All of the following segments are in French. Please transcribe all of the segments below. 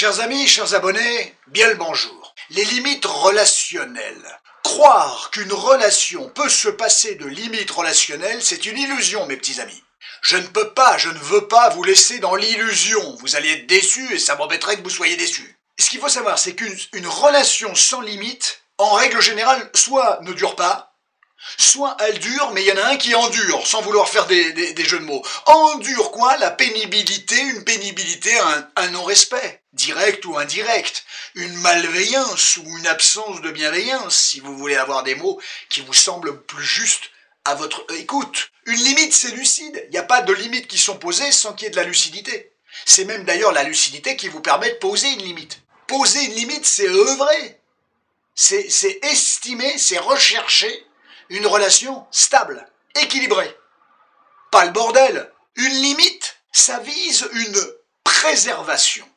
Chers amis, chers abonnés, bien le bonjour. Les limites relationnelles. Croire qu'une relation peut se passer de limites relationnelles, c'est une illusion, mes petits amis. Je ne veux pas vous laisser dans l'illusion. Vous allez être déçus et ça m'embêterait que vous soyez déçus. Ce qu'il faut savoir, c'est qu'une relation sans limite, en règle générale, soit ne dure pas, soit elle dure, mais il y en a un qui endure, sans vouloir faire des jeux de mots. Endure quoi? La pénibilité, une pénibilité, un non-respect, direct ou indirect, une malveillance ou une absence de bienveillance, si vous voulez avoir des mots qui vous semblent plus justes à votre écoute. Une limite, c'est lucide. Il n'y a pas de limites qui sont posées sans qu'il y ait de la lucidité. C'est même d'ailleurs la lucidité qui vous permet de poser une limite. Poser une limite, c'est œuvrer. C'est estimer, c'est rechercher une relation stable, équilibrée. Pas le bordel. Une limite, ça vise une préservation.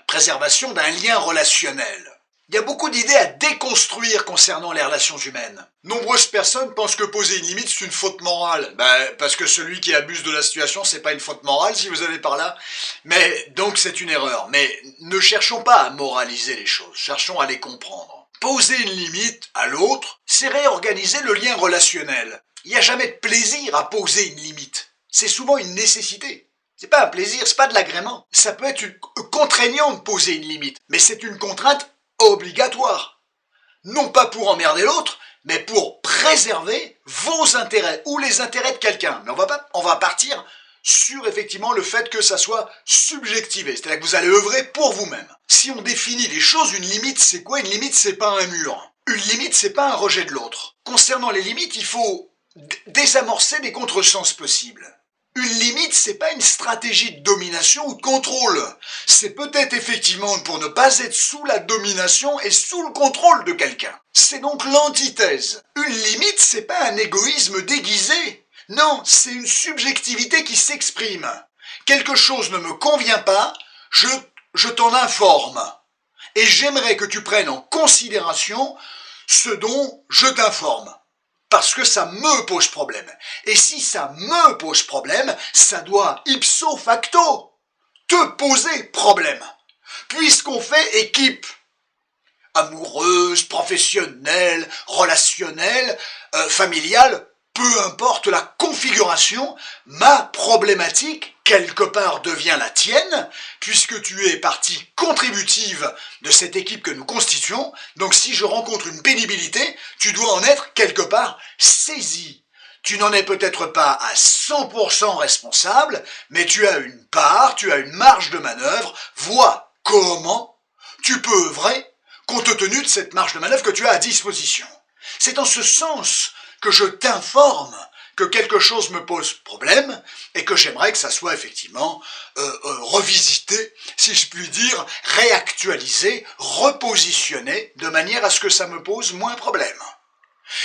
Préservation d'un lien relationnel. Il y a beaucoup d'idées à déconstruire concernant les relations humaines. Nombreuses personnes pensent que poser une limite, c'est une faute morale. Parce que celui qui abuse de la situation, c'est pas une faute morale, si vous allez par là. Mais, donc c'est une erreur. Mais ne cherchons pas à moraliser les choses, cherchons à les comprendre. Poser une limite à l'autre, c'est réorganiser le lien relationnel. Il n'y a jamais de plaisir à poser une limite. C'est souvent une nécessité. C'est pas un plaisir, c'est pas de l'agrément. Ça peut être contraignant de poser une limite, mais c'est une contrainte obligatoire. Non pas pour emmerder l'autre, mais pour préserver vos intérêts ou les intérêts de quelqu'un. Mais on va partir sur effectivement le fait que ça soit subjectivé, c'est-à-dire que vous allez œuvrer pour vous-même. Si on définit les choses, une limite c'est quoi? Une limite c'est pas un mur. Une limite c'est pas un rejet de l'autre. Concernant les limites, il faut désamorcer des contresens possibles. Une limite, c'est pas une stratégie de domination ou de contrôle. C'est peut-être effectivement pour ne pas être sous la domination et sous le contrôle de quelqu'un. C'est donc l'antithèse. Une limite, c'est pas un égoïsme déguisé. Non, c'est une subjectivité qui s'exprime. Quelque chose ne me convient pas, je t'en informe. Et j'aimerais que tu prennes en considération ce dont je t'informe. Parce que ça me pose problème. Et si ça me pose problème, ça doit ipso facto te poser problème. Puisqu'on fait équipe. Amoureuse, professionnelle, relationnelle, familiale, peu importe la configuration, ma problématique, quelque part, devient la tienne, puisque tu es partie contributive de cette équipe que nous constituons. Donc si je rencontre une pénibilité, tu dois en être, quelque part, saisi. Tu n'en es peut-être pas à 100% responsable, mais tu as une part, tu as une marge de manœuvre. Vois comment tu peux œuvrer compte tenu de cette marge de manœuvre que tu as à disposition. C'est en ce sens que je t'informe que quelque chose me pose problème et que j'aimerais que ça soit effectivement revisité, si je puis dire, réactualisé, repositionné, de manière à ce que ça me pose moins problème.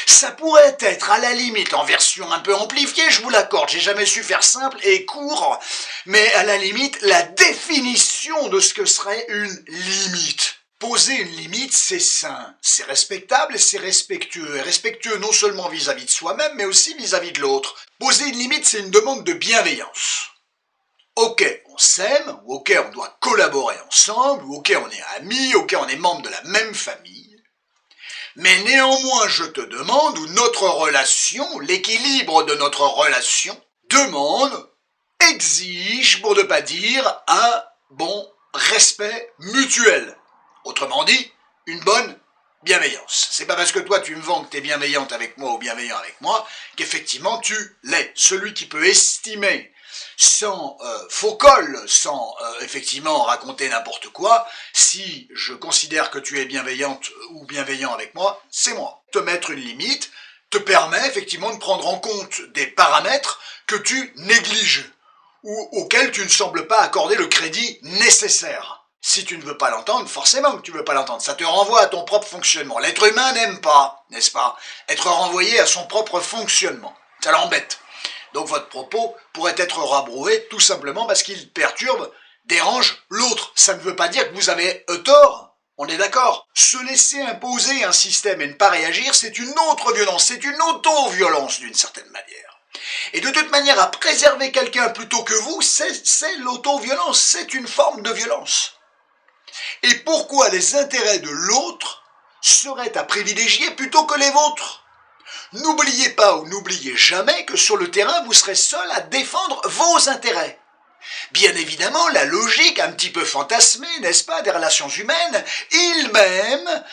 Ça pourrait être à la limite en version un peu amplifiée, je vous l'accorde, j'ai jamais su faire simple et court, mais à la limite, la définition de ce que serait une limite. Poser une limite, c'est sain, c'est respectable et c'est respectueux. Et respectueux non seulement vis-à-vis de soi-même, mais aussi vis-à-vis de l'autre. Poser une limite, c'est une demande de bienveillance. Ok, on s'aime, ou ok, on doit collaborer ensemble, ou ok, on est amis, ok, on est membre de la même famille. Mais néanmoins, je te demande, ou notre relation, l'équilibre de notre relation, demande, exige, pour ne pas dire, un bon respect mutuel. Autrement dit, une bonne bienveillance. C'est pas parce que toi tu me vends que tu es bienveillante avec moi ou bienveillant avec moi qu'effectivement tu l'es. Celui qui peut estimer sans faux col, sans effectivement raconter n'importe quoi, si je considère que tu es bienveillante ou bienveillant avec moi, c'est moi. Te mettre une limite te permet effectivement de prendre en compte des paramètres que tu négliges ou auxquels tu ne sembles pas accorder le crédit nécessaire. Si tu ne veux pas l'entendre, forcément que tu ne veux pas l'entendre. Ça te renvoie à ton propre fonctionnement. L'être humain n'aime pas, n'est-ce pas, être renvoyé à son propre fonctionnement. Ça l'embête. Donc votre propos pourrait être rabroué tout simplement parce qu'il perturbe, dérange l'autre. Ça ne veut pas dire que vous avez tort. On est d'accord. Se laisser imposer un système et ne pas réagir, c'est une autre violence. C'est une auto-violence d'une certaine manière. Et de toute manière, à préserver quelqu'un plutôt que vous, c'est l'auto-violence. C'est une forme de violence. Et pourquoi les intérêts de l'autre seraient à privilégier plutôt que les vôtres? N'oubliez pas ou n'oubliez jamais que sur le terrain, vous serez seul à défendre vos intérêts. Bien évidemment, la logique un petit peu fantasmée, n'est-ce pas, des relations humaines, il m'aime,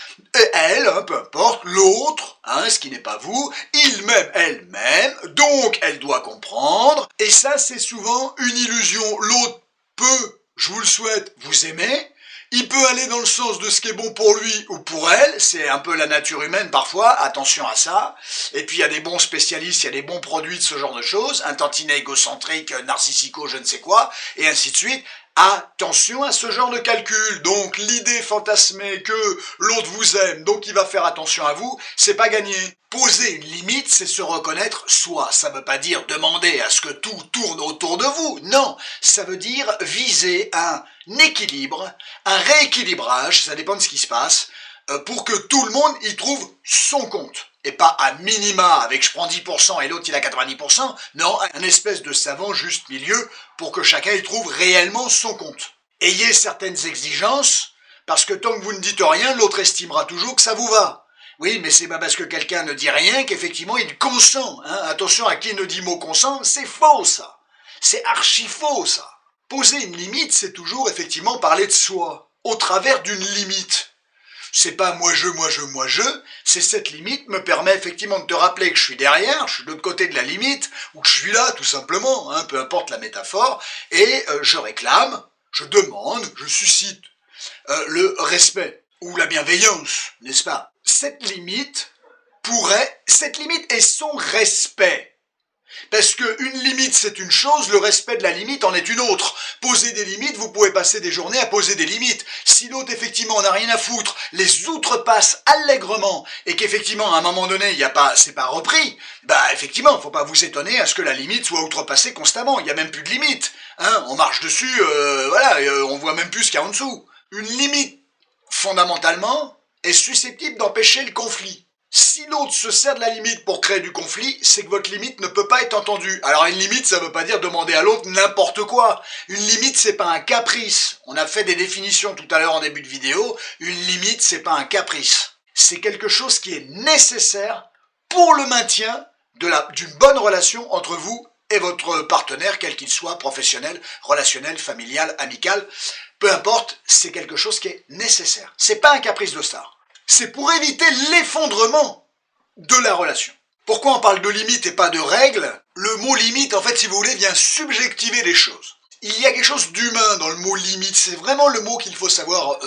elle, peu importe, l'autre, ce qui n'est pas vous, il m'aime, elle m'aime, donc elle doit comprendre, et ça c'est souvent une illusion. L'autre peut, je vous le souhaite, vous aimer, il peut aller dans le sens de ce qui est bon pour lui ou pour elle, c'est un peu la nature humaine parfois, attention à ça. Et puis il y a des bons spécialistes, il y a des bons produits de ce genre de choses, un tantinet égocentrique, narcissico, je ne sais quoi, et ainsi de suite. Attention à ce genre de calcul. Donc l'idée fantasmée que l'autre vous aime, donc il va faire attention à vous, c'est pas gagné. Poser une limite, c'est se reconnaître soi. Ça veut pas dire demander à ce que tout tourne autour de vous. Non, ça veut dire viser un équilibre, un rééquilibrage, ça dépend de ce qui se passe, pour que tout le monde y trouve son compte. Et pas à minima avec je prends 10% et l'autre il a 90%, non, un espèce de savant juste milieu pour que chacun y trouve réellement son compte. Ayez certaines exigences, parce que tant que vous ne dites rien, l'autre estimera toujours que ça vous va. Oui, mais c'est pas parce que quelqu'un ne dit rien qu'effectivement il consent. Attention à qui ne dit mot consent, c'est faux ça. C'est archi faux ça. Poser une limite, c'est toujours effectivement parler de soi, au travers d'une limite. C'est pas moi je, c'est cette limite me permet effectivement de te rappeler que je suis derrière, je suis de l'autre côté de la limite, ou que je suis là tout simplement, peu importe la métaphore, et je réclame, je demande, je suscite le respect, ou la bienveillance, n'est-ce pas? Cette limite est son respect. Parce qu'une limite c'est une chose, le respect de la limite en est une autre. Poser des limites, vous pouvez passer des journées à poser des limites. Si l'autre effectivement n'a rien à foutre, les outrepasse allègrement, et qu'effectivement à un moment donné c'est pas repris, effectivement, faut pas vous étonner à ce que la limite soit outrepassée constamment. Il n'y a même plus de limite. On marche dessus, on voit même plus ce qu'il y a en dessous. Une limite, fondamentalement, est susceptible d'empêcher le conflit. Si l'autre se sert de la limite pour créer du conflit, c'est que votre limite ne peut pas être entendue. Alors une limite, ça veut pas dire demander à l'autre n'importe quoi. Une limite, c'est pas un caprice. On a fait des définitions tout à l'heure en début de vidéo. Une limite, c'est pas un caprice. C'est quelque chose qui est nécessaire pour le maintien d'une bonne relation entre vous et votre partenaire, quel qu'il soit, professionnel, relationnel, familial, amical. Peu importe, c'est quelque chose qui est nécessaire. C'est pas un caprice de star. C'est pour éviter l'effondrement de la relation. Pourquoi on parle de limite et pas de règle? Le mot limite, en fait, si vous voulez, vient subjectiver les choses. Il y a quelque chose d'humain dans le mot limite, c'est vraiment le mot qu'il faut savoir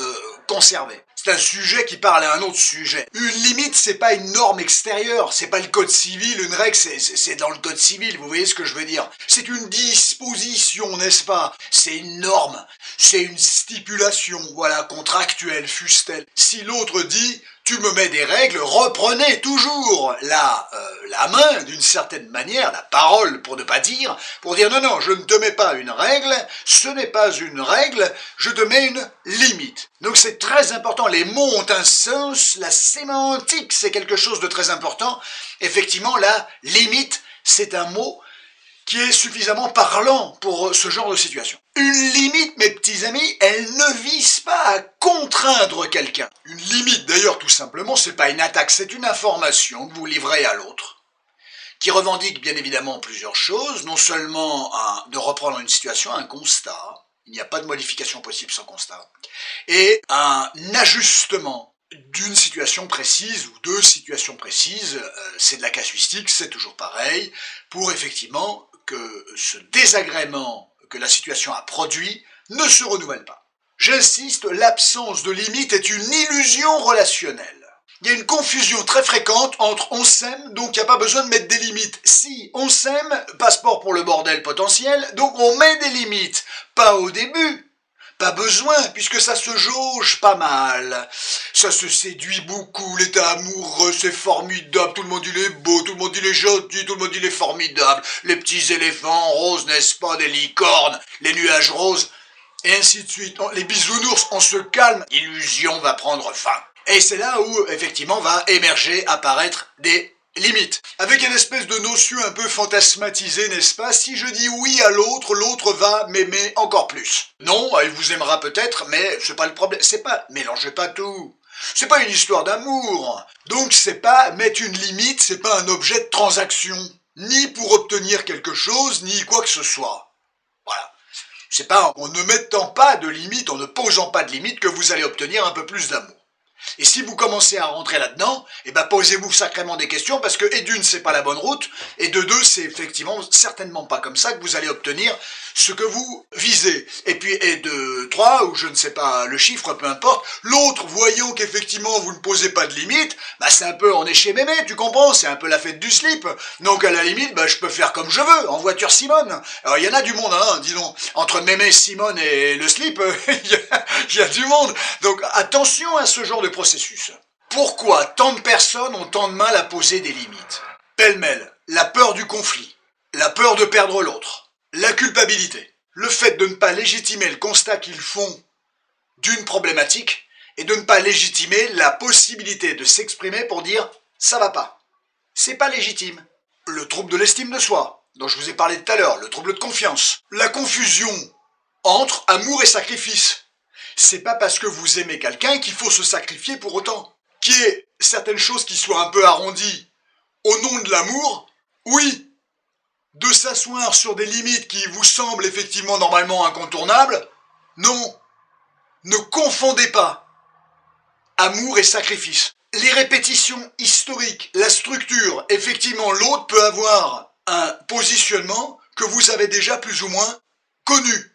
conserver. C'est un sujet qui parle à un autre sujet. Une limite, c'est pas une norme extérieure, c'est pas le code civil, une règle, c'est dans le code civil, vous voyez ce que je veux dire? C'est une disposition, n'est-ce pas? C'est une norme, c'est une stipulation, voilà, contractuelle, fût-elle. Si l'autre dit, tu me mets des règles, reprenez toujours la main, d'une certaine manière, la parole pour ne pas dire, pour dire non, je ne te mets pas une règle, ce n'est pas une règle, je te mets une limite. Donc c'est très important, les mots ont un sens, la sémantique c'est quelque chose de très important. Effectivement, la limite, c'est un mot qui est suffisamment parlant pour ce genre de situation. Une limite, mes petits amis, elle ne vise pas à contraindre quelqu'un. Une limite, d'ailleurs, tout simplement, c'est pas une attaque, c'est une information que vous livrez à l'autre, qui revendique bien évidemment plusieurs choses, non seulement de reprendre une situation, un constat, il n'y a pas de modification possible sans constat, et un ajustement d'une situation précise ou deux situations précises, c'est de la casuistique, c'est toujours pareil, pour effectivement que ce désagrément que la situation a produit ne se renouvelle pas. J'insiste, l'absence de limite est une illusion relationnelle. Il y a une confusion très fréquente entre on s'aime, donc il n'y a pas besoin de mettre des limites. Si on s'aime, passeport pour le bordel potentiel, donc on met des limites. Pas au début, pas besoin, puisque ça se jauge pas mal. Ça se séduit beaucoup, l'état amoureux, c'est formidable, tout le monde il est beau, tout le monde il est gentil, tout le monde il est formidable. Les petits éléphants roses, n'est-ce pas, des licornes, les nuages roses, et ainsi de suite. Les bisounours, on se calme, l'illusion va prendre fin. Et c'est là où, effectivement, va émerger, apparaître des Limite. Avec une espèce de notion un peu fantasmatisée, n'est-ce pas? Si je dis oui à l'autre, l'autre va m'aimer encore plus. Non, il vous aimera peut-être, mais c'est pas le problème. C'est pas, mélangez pas tout. C'est pas une histoire d'amour. Donc c'est pas mettre une limite, c'est pas un objet de transaction. Ni pour obtenir quelque chose, ni quoi que ce soit. Voilà. C'est pas en ne mettant pas de limite, en ne posant pas de limite que vous allez obtenir un peu plus d'amour. Et si vous commencez à rentrer là-dedans, eh ben posez-vous sacrément des questions parce que et d'une c'est pas la bonne route et de deux c'est effectivement certainement pas comme ça que vous allez obtenir ce que vous visez. Et puis et de trois ou je ne sais pas le chiffre peu importe, l'autre voyant qu'effectivement vous ne posez pas de limite, bah c'est un peu on est chez mémé, tu comprends, c'est un peu la fête du slip. Donc à la limite bah je peux faire comme je veux en voiture Simone. Alors il y en a du monde hein, dis donc entre mémé Simone et le slip, il y a du monde. Donc attention à ce genre de processus. Pourquoi tant de personnes ont tant de mal à poser des limites? Pêle-mêle, la peur du conflit, la peur de perdre l'autre, la culpabilité, le fait de ne pas légitimer le constat qu'ils font d'une problématique et de ne pas légitimer la possibilité de s'exprimer pour dire ça va pas. C'est pas légitime. Le trouble de l'estime de soi, dont je vous ai parlé tout à l'heure, le trouble de confiance, la confusion entre amour et sacrifice. C'est pas parce que vous aimez quelqu'un qu'il faut se sacrifier pour autant. Qu'il y ait certaines choses qui soient un peu arrondies au nom de l'amour, oui. De s'asseoir sur des limites qui vous semblent effectivement normalement incontournables, non. Ne confondez pas amour et sacrifice. Les répétitions historiques, la structure, effectivement l'autre peut avoir un positionnement que vous avez déjà plus ou moins connu.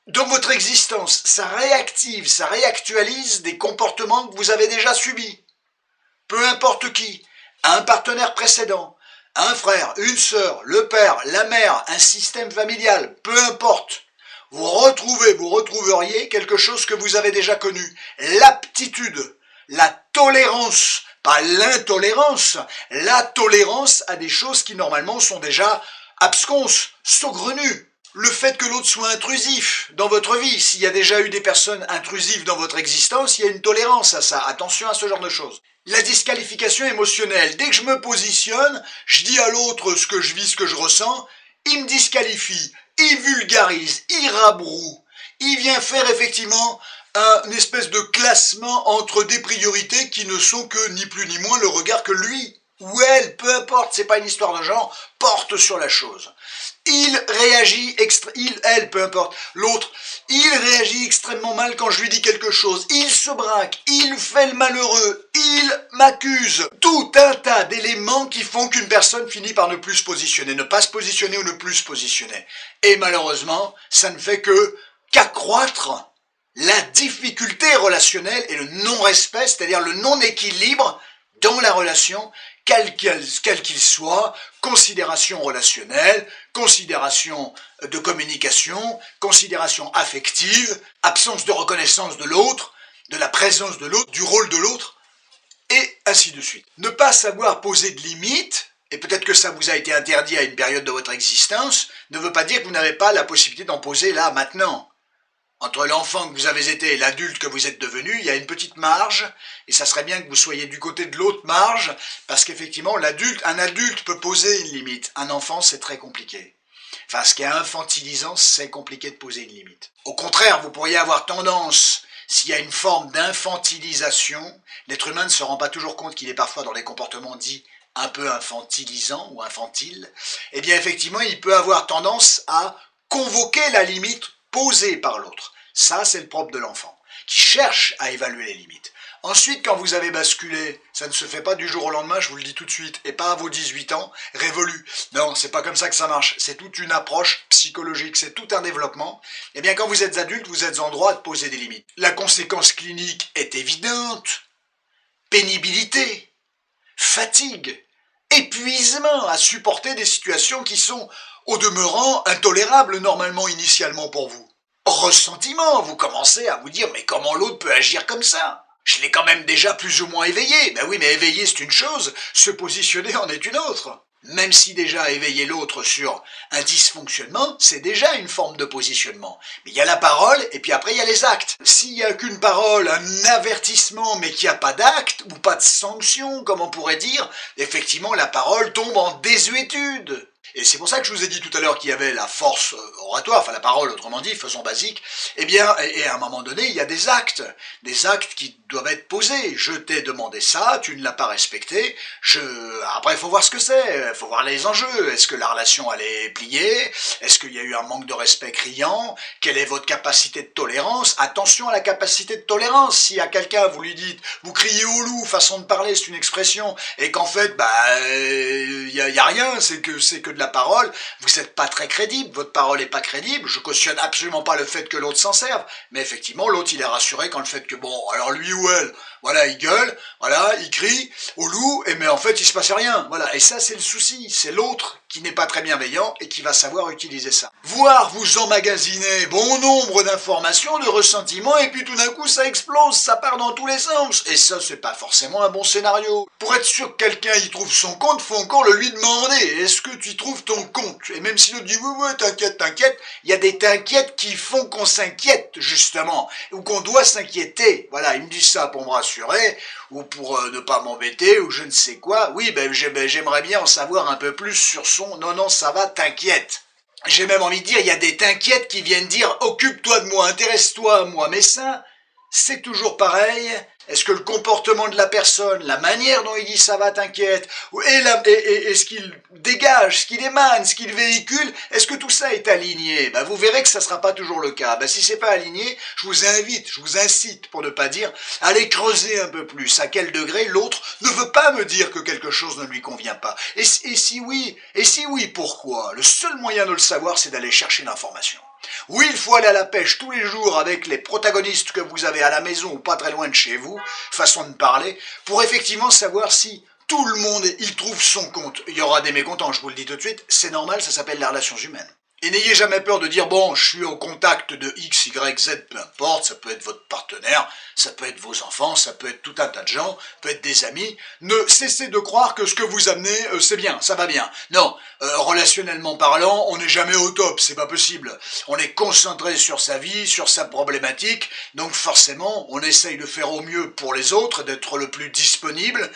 Dans votre existence, ça réactive, ça réactualise des comportements que vous avez déjà subis. Peu importe qui, un partenaire précédent, un frère, une sœur, le père, la mère, un système familial, peu importe. Vous retrouveriez quelque chose que vous avez déjà connu. L'aptitude, la tolérance, pas l'intolérance, la tolérance à des choses qui normalement sont déjà absconses, saugrenues. Le fait que l'autre soit intrusif dans votre vie, s'il y a déjà eu des personnes intrusives dans votre existence, il y a une tolérance à ça. Attention à ce genre de choses. La disqualification émotionnelle. Dès que je me positionne, je dis à l'autre ce que je vis, ce que je ressens, il me disqualifie, il vulgarise, il rabroue. Il vient faire effectivement une espèce de classement entre des priorités qui ne sont que ni plus ni moins le regard que lui ou elle, peu importe, c'est pas une histoire de genre, porte sur la chose. Il réagit, elle, peu importe, l'autre, il réagit extrêmement mal quand je lui dis quelque chose, il se braque, il fait le malheureux, il m'accuse. Tout un tas d'éléments qui font qu'une personne finit par ne plus se positionner, ne pas se positionner ou ne plus se positionner. Et malheureusement, ça ne fait qu'accroître la difficulté relationnelle et le non-respect, c'est-à-dire le non-équilibre dans la relation, quel qu'il soit, considération relationnelle, considération de communication, considération affective, absence de reconnaissance de l'autre, de la présence de l'autre, du rôle de l'autre, et ainsi de suite. Ne pas savoir poser de limites, et peut-être que ça vous a été interdit à une période de votre existence, ne veut pas dire que vous n'avez pas la possibilité d'en poser là, maintenant. Entre l'enfant que vous avez été et l'adulte que vous êtes devenu, il y a une petite marge, et ça serait bien que vous soyez du côté de l'autre marge, parce qu'effectivement, un adulte peut poser une limite. Un enfant, c'est très compliqué. Enfin, ce qui est infantilisant, c'est compliqué de poser une limite. Au contraire, vous pourriez avoir tendance, s'il y a une forme d'infantilisation, l'être humain ne se rend pas toujours compte qu'il est parfois dans des comportements dits un peu infantilisants ou infantiles, eh bien effectivement, il peut avoir tendance à convoquer la limite posé par l'autre. Ça, c'est le propre de l'enfant, qui cherche à évaluer les limites. Ensuite, quand vous avez basculé, ça ne se fait pas du jour au lendemain, je vous le dis tout de suite, et pas à vos 18 ans, révolu. Non, c'est pas comme ça que ça marche. C'est toute une approche psychologique, c'est tout un développement. Eh bien, quand vous êtes adulte, vous êtes en droit de poser des limites. La conséquence clinique est évidente. Pénibilité, fatigue, épuisement à supporter des situations qui sont au demeurant intolérable normalement initialement pour vous. Ressentiment, vous commencez à vous dire mais comment l'autre peut agir comme ça? Je l'ai quand même déjà plus ou moins éveillé. Ben oui, mais éveiller c'est une chose, se positionner en est une autre. Même si déjà éveiller l'autre sur un dysfonctionnement, c'est déjà une forme de positionnement. Mais il y a la parole et puis après il y a les actes. S'il n'y a qu'une parole, un avertissement, mais qu'il n'y a pas d'acte ou pas de sanction, comme on pourrait dire, effectivement la parole tombe en désuétude. Et c'est pour ça que je vous ai dit tout à l'heure qu'il y avait la force oratoire, enfin la parole autrement dit, façon basique, eh bien, et à un moment donné, il y a des actes qui doivent être posés. Je t'ai demandé ça, tu ne l'as pas respecté, après il faut voir ce que c'est, il faut voir les enjeux, est-ce que la relation elle est pliée, est-ce qu'il y a eu un manque de respect criant, quelle est votre capacité de tolérance, attention à la capacité de tolérance, si à quelqu'un vous lui dites, vous criez au loup, façon de parler, c'est une expression, et qu'en fait, il y a rien, c'est que de la parole, vous n'êtes pas très crédible, votre parole n'est pas crédible, je cautionne absolument pas le fait que l'autre s'en serve, mais effectivement, l'autre il est rassuré quand le fait que, bon, alors lui ou elle, voilà, il gueule, voilà, il crie au loup, mais en fait il se passe rien, voilà, et ça c'est le souci, c'est l'autre qui n'est pas très bienveillant et qui va savoir utiliser ça. Voire vous emmagasiner bon nombre d'informations, de ressentiments, et puis tout d'un coup ça explose, ça part dans tous les sens, et ça c'est pas forcément un bon scénario. Pour être sûr que quelqu'un y trouve son compte, faut encore le lui demander, est-ce que tu trouves ton compte? Et même si l'autre dit ouais, t'inquiète, il y a des t'inquiètes qui font qu'on s'inquiète justement, ou qu'on doit s'inquiéter, voilà, il me dit ça pour me rassurer, ou pour ne pas m'embêter, ou je ne sais quoi, oui, j'aimerais bien en savoir un peu plus sur son non, ça va, t'inquiète. J'ai même envie de dire, il y a des t'inquiètes qui viennent dire occupe-toi de moi, intéresse-toi à moi, mais ça, c'est toujours pareil. Est-ce que le comportement de la personne, la manière dont il dit ça va, t'inquiète, et ce qu'il dégage, ce qu'il émane, ce qu'il véhicule, est-ce que tout ça est aligné? Vous verrez que ça ne sera pas toujours le cas. Si c'est pas aligné, je vous invite, je vous incite, pour ne pas dire, à aller creuser un peu plus. À quel degré l'autre ne veut pas me dire que quelque chose ne lui convient pas? Et si oui, pourquoi? Le seul moyen de le savoir, c'est d'aller chercher l'information. Oui, il faut aller à la pêche tous les jours avec les protagonistes que vous avez à la maison ou pas très loin de chez vous, façon de parler, pour effectivement savoir si tout le monde y trouve son compte. Il y aura des mécontents, je vous le dis tout de suite, c'est normal, ça s'appelle les relations humaines. Et n'ayez jamais peur de dire, bon, je suis au contact de X, Y, Z, peu importe, ça peut être votre partenaire, ça peut être vos enfants, ça peut être tout un tas de gens, ça peut être des amis. Ne cessez de croire que ce que vous amenez, c'est bien, ça va bien. Non, relationnellement parlant, on n'est jamais au top, c'est pas possible. On est concentré sur sa vie, sur sa problématique, donc forcément, on essaye de faire au mieux pour les autres, d'être le plus disponible,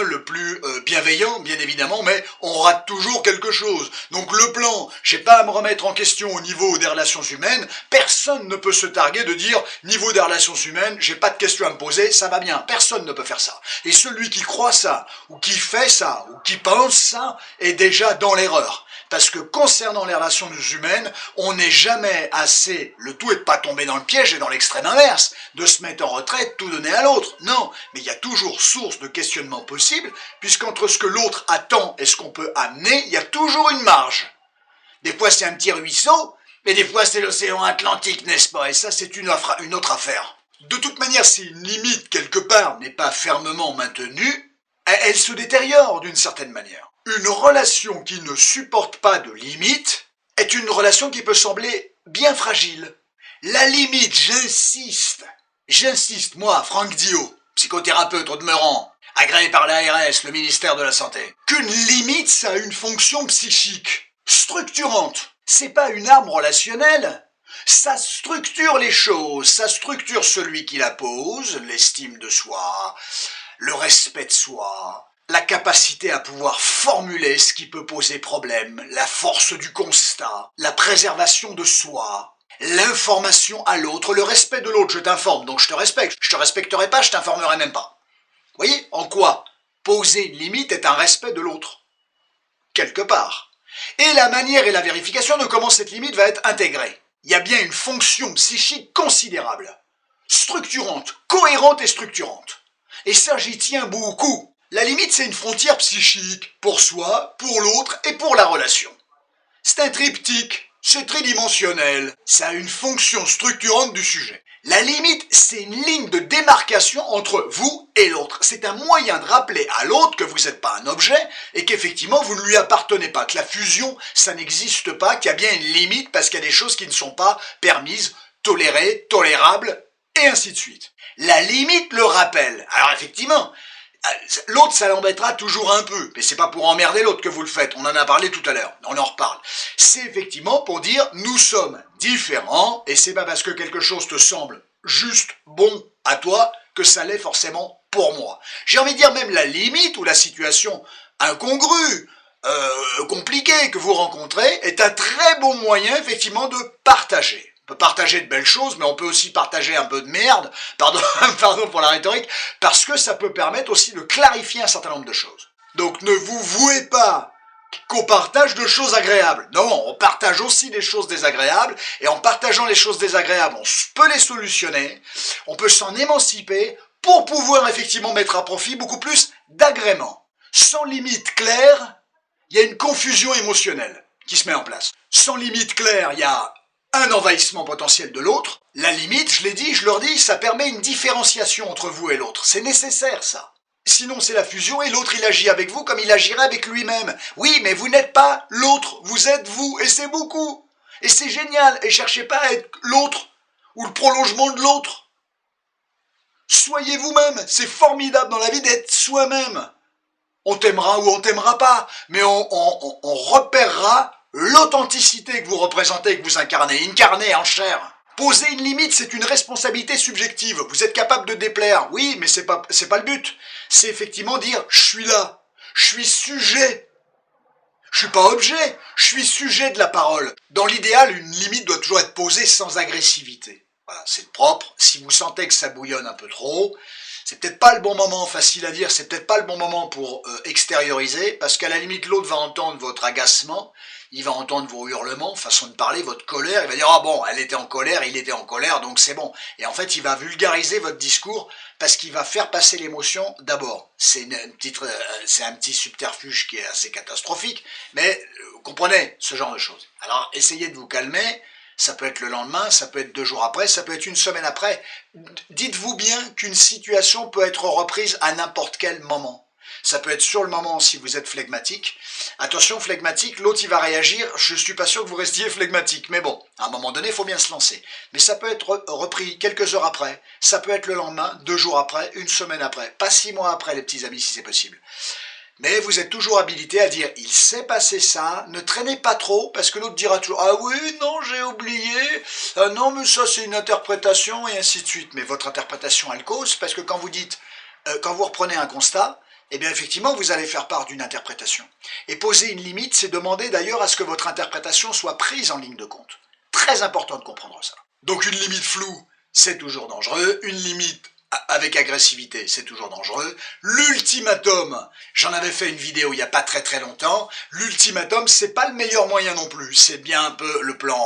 le plus bienveillant, bien évidemment, mais on rate toujours quelque chose. Donc le plan, j'ai pas à me remettre en question au niveau des relations humaines, personne ne peut se targuer de dire niveau des relations humaines, j'ai pas de questions à me poser, ça va bien, personne ne peut faire ça. Et celui qui croit ça, ou qui fait ça, ou qui pense ça, est déjà dans l'erreur. Parce que concernant les relations humaines, on n'est jamais assez, le tout est de pas tomber dans le piège et dans l'extrême inverse, de se mettre en retraite, tout donner à l'autre. Non, mais il y a toujours source de questionnement possible, puisqu'entre ce que l'autre attend et ce qu'on peut amener, il y a toujours une marge. Des fois c'est un petit ruisseau, mais des fois c'est l'océan Atlantique, n'est-ce pas? Et ça c'est une autre affaire. De toute manière, si une limite quelque part n'est pas fermement maintenue, elle se détériore d'une certaine manière. Une relation qui ne supporte pas de limite est une relation qui peut sembler bien fragile. La limite, j'insiste, moi, Franck Dio, psychothérapeute au demeurant, agréé par l'ARS, le ministère de la Santé, qu'une limite, ça a une fonction psychique structurante. C'est pas une arme relationnelle. Ça structure les choses, ça structure celui qui la pose, l'estime de soi, le respect de soi, la capacité à pouvoir formuler ce qui peut poser problème, la force du constat, la préservation de soi, l'information à l'autre, le respect de l'autre. Je t'informe, donc je te respecte. Je te respecterai pas, je t'informerai même pas. Vous voyez, en quoi poser une limite est un respect de l'autre? Quelque part. Et la manière et la vérification de comment cette limite va être intégrée. Il y a bien une fonction psychique considérable, structurante, cohérente et structurante. Et ça, j'y tiens beaucoup. La limite, c'est une frontière psychique, pour soi, pour l'autre et pour la relation. C'est un triptyque, c'est tridimensionnel, ça a une fonction structurante du sujet. La limite, c'est une ligne de démarcation entre vous et l'autre. C'est un moyen de rappeler à l'autre que vous n'êtes pas un objet et qu'effectivement vous ne lui appartenez pas, que la fusion, ça n'existe pas, qu'il y a bien une limite parce qu'il y a des choses qui ne sont pas permises, tolérées, tolérables, et ainsi de suite. La limite le rappelle. Alors effectivement, l'autre, ça l'embêtera toujours un peu, mais c'est pas pour emmerder l'autre que vous le faites, on en a parlé tout à l'heure, on en reparle. C'est effectivement pour dire, nous sommes différents, et c'est pas parce que quelque chose te semble juste bon à toi, que ça l'est forcément pour moi. J'ai envie de dire même la limite ou la situation incongrue, compliquée que vous rencontrez, est un très bon moyen effectivement de partager. On peut partager de belles choses, mais on peut aussi partager un peu de merde, pardon pour la rhétorique, parce que ça peut permettre aussi de clarifier un certain nombre de choses. Donc ne vous vouez pas qu'on partage de choses agréables. Non, on partage aussi des choses désagréables, et en partageant les choses désagréables, on peut les solutionner, on peut s'en émanciper pour pouvoir effectivement mettre à profit beaucoup plus d'agréments. Sans limite claire, il y a une confusion émotionnelle qui se met en place. Sans limite claire, il y a un envahissement potentiel de l'autre. La limite, je l'ai dit, je leur dis, ça permet une différenciation entre vous et l'autre. C'est nécessaire, ça. Sinon, c'est la fusion et l'autre, il agit avec vous comme il agirait avec lui-même. Oui, mais vous n'êtes pas l'autre, vous êtes vous, et c'est beaucoup. Et c'est génial, et cherchez pas à être l'autre, ou le prolongement de l'autre. Soyez vous-même, c'est formidable dans la vie d'être soi-même. On t'aimera ou on t'aimera pas, mais on repérera l'authenticité que vous représentez, que vous incarnez en chair. Poser une limite, c'est une responsabilité subjective. Vous êtes capable de déplaire, oui, mais c'est pas le but. C'est effectivement dire, je suis là, je suis sujet. Je suis pas objet, je suis sujet de la parole. Dans l'idéal, une limite doit toujours être posée sans agressivité. Voilà, c'est propre. Si vous sentez que ça bouillonne un peu trop, c'est peut-être pas le bon moment, facile à dire, c'est peut-être pas le bon moment pour extérioriser, parce qu'à la limite, l'autre va entendre votre agacement, il va entendre vos hurlements, façon de parler, votre colère, il va dire « Ah bon, elle était en colère, il était en colère, donc c'est bon ». Et en fait, il va vulgariser votre discours, parce qu'il va faire passer l'émotion d'abord. C'est un petit subterfuge qui est assez catastrophique, mais vous comprenez ce genre de choses. Alors, essayez de vous calmer. Ça peut être le lendemain, ça peut être 2 jours après, ça peut être une semaine après. Dites-vous bien qu'une situation peut être reprise à n'importe quel moment. Ça peut être sur le moment si vous êtes flegmatique. Attention, flegmatique, l'autre il va réagir, je suis pas sûr que vous restiez flegmatique. Mais bon, à un moment donné, il faut bien se lancer. Mais ça peut être repris quelques heures après, ça peut être le lendemain, 2 jours après, une semaine après, pas 6 mois après les petits amis si c'est possible. Mais vous êtes toujours habilité à dire « il s'est passé ça », ne traînez pas trop, parce que l'autre dira toujours « ah oui, non, j'ai oublié, non, mais ça c'est une interprétation » et ainsi de suite. Mais votre interprétation, elle cause, parce que quand vous dites, quand vous reprenez un constat, eh bien effectivement, vous allez faire part d'une interprétation. Et poser une limite, c'est demander d'ailleurs à ce que votre interprétation soit prise en ligne de compte. Très important de comprendre ça. Donc une limite floue, c'est toujours dangereux, une limite avec agressivité, c'est toujours dangereux. L'ultimatum, j'en avais fait une vidéo il n'y a pas très longtemps, l'ultimatum, c'est pas le meilleur moyen non plus, c'est bien un peu le plan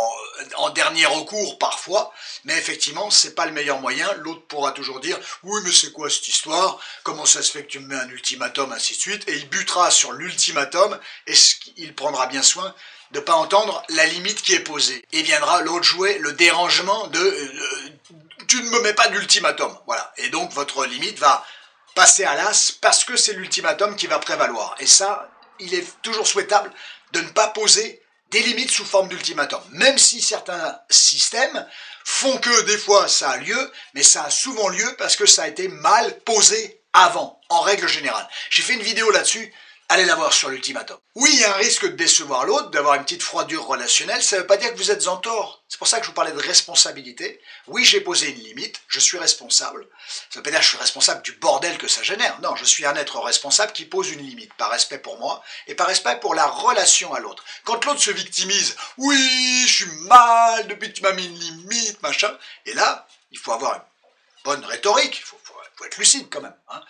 en dernier recours parfois, mais effectivement, c'est pas le meilleur moyen, l'autre pourra toujours dire, oui mais c'est quoi cette histoire, comment ça se fait que tu me mets un ultimatum, ainsi de suite, et il butera sur l'ultimatum, et il prendra bien soin de ne pas entendre la limite qui est posée. Et viendra l'autre jouer le dérangement de tu ne me mets pas d'ultimatum. Voilà. Et donc votre limite va passer à l'as parce que c'est l'ultimatum qui va prévaloir. Et ça, il est toujours souhaitable de ne pas poser des limites sous forme d'ultimatum. Même si certains systèmes font que des fois ça a lieu, mais ça a souvent lieu parce que ça a été mal posé avant, en règle générale. J'ai fait une vidéo là-dessus. Allez la voir sur l'ultimatum. Oui, il y a un risque de décevoir l'autre, d'avoir une petite froidure relationnelle, ça ne veut pas dire que vous êtes en tort. C'est pour ça que je vous parlais de responsabilité. Oui, j'ai posé une limite, je suis responsable. Ça ne veut pas dire que je suis responsable du bordel que ça génère. Non, je suis un être responsable qui pose une limite, par respect pour moi et par respect pour la relation à l'autre. Quand l'autre se victimise, oui, je suis mal depuis que tu m'as mis une limite, machin, et là, il faut avoir une bonne rhétorique, il faut être lucide quand même. Hein.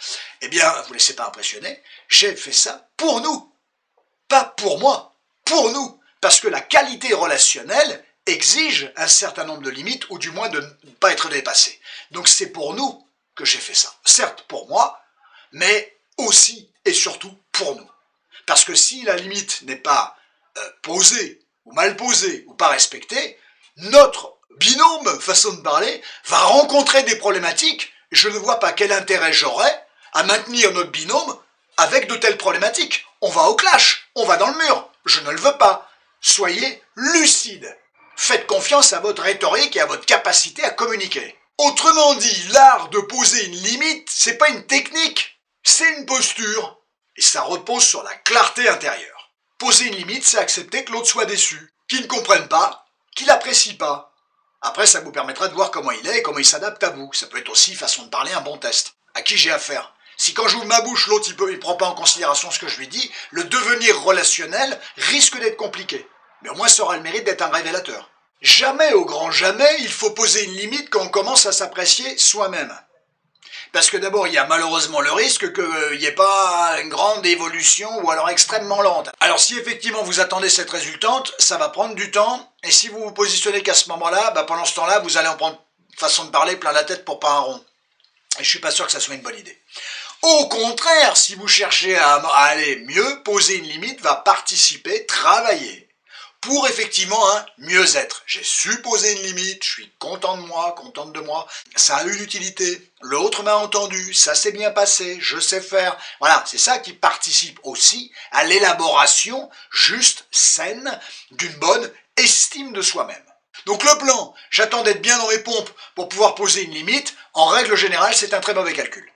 Eh bien, vous ne laissez pas impressionner, j'ai fait ça pour nous. Pas pour moi, pour nous. Parce que la qualité relationnelle exige un certain nombre de limites, ou du moins de ne pas être dépassé. Donc c'est pour nous que j'ai fait ça. Certes pour moi, mais aussi et surtout pour nous. Parce que si la limite n'est pas posée, ou mal posée, ou pas respectée, notre binôme, façon de parler, va rencontrer des problématiques. Je ne vois pas quel intérêt j'aurais à maintenir notre binôme avec de telles problématiques. On va au clash, on va dans le mur. Je ne le veux pas. Soyez lucide. Faites confiance à votre rhétorique et à votre capacité à communiquer. Autrement dit, l'art de poser une limite, c'est pas une technique. C'est une posture, et ça repose sur la clarté intérieure. Poser une limite, c'est accepter que l'autre soit déçu, qu'il ne comprenne pas, qu'il n'apprécie pas. Après, ça vous permettra de voir comment il est et comment il s'adapte à vous. Ça peut être aussi, façon de parler, un bon test. À qui j'ai affaire? Si quand j'ouvre ma bouche, l'autre il prend pas en considération ce que je lui dis, le devenir relationnel risque d'être compliqué. Mais au moins ça aura le mérite d'être un révélateur. Jamais, au grand jamais, il faut poser une limite quand on commence à s'apprécier soi-même. Parce que d'abord, il y a malheureusement le risque qu'il n'y ait pas une grande évolution ou alors extrêmement lente. Alors si effectivement vous attendez cette résultante, ça va prendre du temps, et si vous vous positionnez qu'à ce moment-là, pendant ce temps-là, vous allez en prendre, façon de parler, plein la tête pour pas un rond. Et je suis pas sûr que ça soit une bonne idée. Au contraire, si vous cherchez à aller mieux, poser une limite va participer, travailler pour effectivement un mieux-être. J'ai su poser une limite, je suis content de moi, contente de moi, ça a une utilité, l'autre m'a entendu, ça s'est bien passé, je sais faire. Voilà, c'est ça qui participe aussi à l'élaboration juste, saine, d'une bonne estime de soi-même. Donc le plan, j'attends d'être bien dans mes pompes pour pouvoir poser une limite, en règle générale, c'est un très mauvais calcul.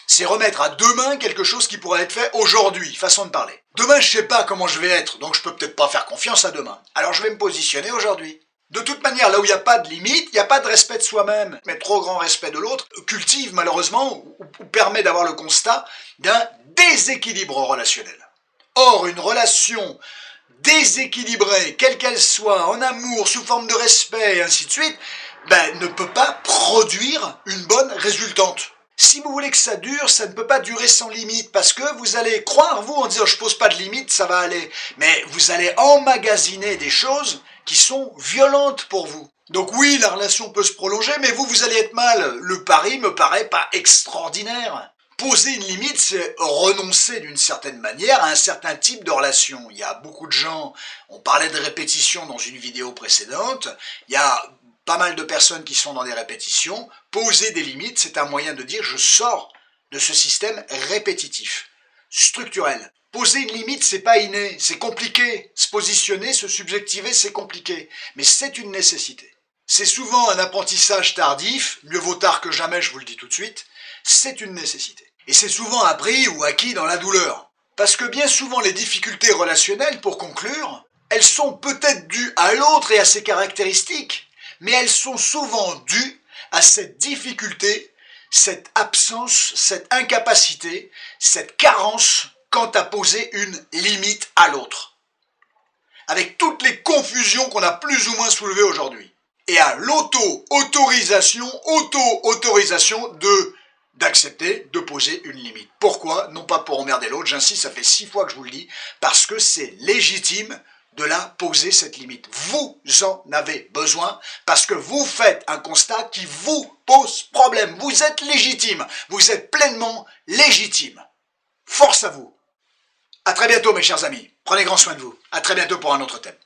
C'est remettre à demain quelque chose qui pourrait être fait aujourd'hui, façon de parler. Demain, je sais pas comment je vais être, donc je peux peut-être pas faire confiance à demain. Alors je vais me positionner aujourd'hui. De toute manière, là où il n'y a pas de limite, il n'y a pas de respect de soi-même. Mais trop grand respect de l'autre cultive malheureusement ou permet d'avoir le constat d'un déséquilibre relationnel. Or, une relation déséquilibrée, quelle qu'elle soit, en amour, sous forme de respect, et ainsi de suite, ne peut pas produire une bonne résultante. Si vous voulez que ça dure, ça ne peut pas durer sans limite, parce que vous allez croire, vous, en disant « je pose pas de limite, ça va aller ». Mais vous allez emmagasiner des choses qui sont violentes pour vous. Donc oui, la relation peut se prolonger, mais vous allez être mal. Le pari me paraît pas extraordinaire. Poser une limite, c'est renoncer d'une certaine manière à un certain type de relation. Il y a beaucoup de gens, on parlait de répétition dans une vidéo précédente, il y a pas mal de personnes qui sont dans des répétitions. Poser des limites, c'est un moyen de dire je sors de ce système répétitif, structurel. Poser une limite, c'est pas inné, c'est compliqué. Se positionner, se subjectiver, c'est compliqué. Mais c'est une nécessité. C'est souvent un apprentissage tardif, mieux vaut tard que jamais, je vous le dis tout de suite. C'est une nécessité. Et c'est souvent appris ou acquis dans la douleur. Parce que bien souvent, les difficultés relationnelles, pour conclure, elles sont peut-être dues à l'autre et à ses caractéristiques, mais elles sont souvent dues à cette difficulté, cette absence, cette incapacité, cette carence quant à poser une limite à l'autre. Avec toutes les confusions qu'on a plus ou moins soulevées aujourd'hui. Et à l'auto-autorisation d'accepter de poser une limite. Pourquoi? Non pas pour emmerder l'autre, j'insiste, ça fait 6 fois que je vous le dis, parce que c'est légitime de la poser cette limite. Vous en avez besoin parce que vous faites un constat qui vous pose problème. Vous êtes légitime, vous êtes pleinement légitime. Force à vous. À très bientôt mes chers amis. Prenez grand soin de vous. À très bientôt pour un autre thème.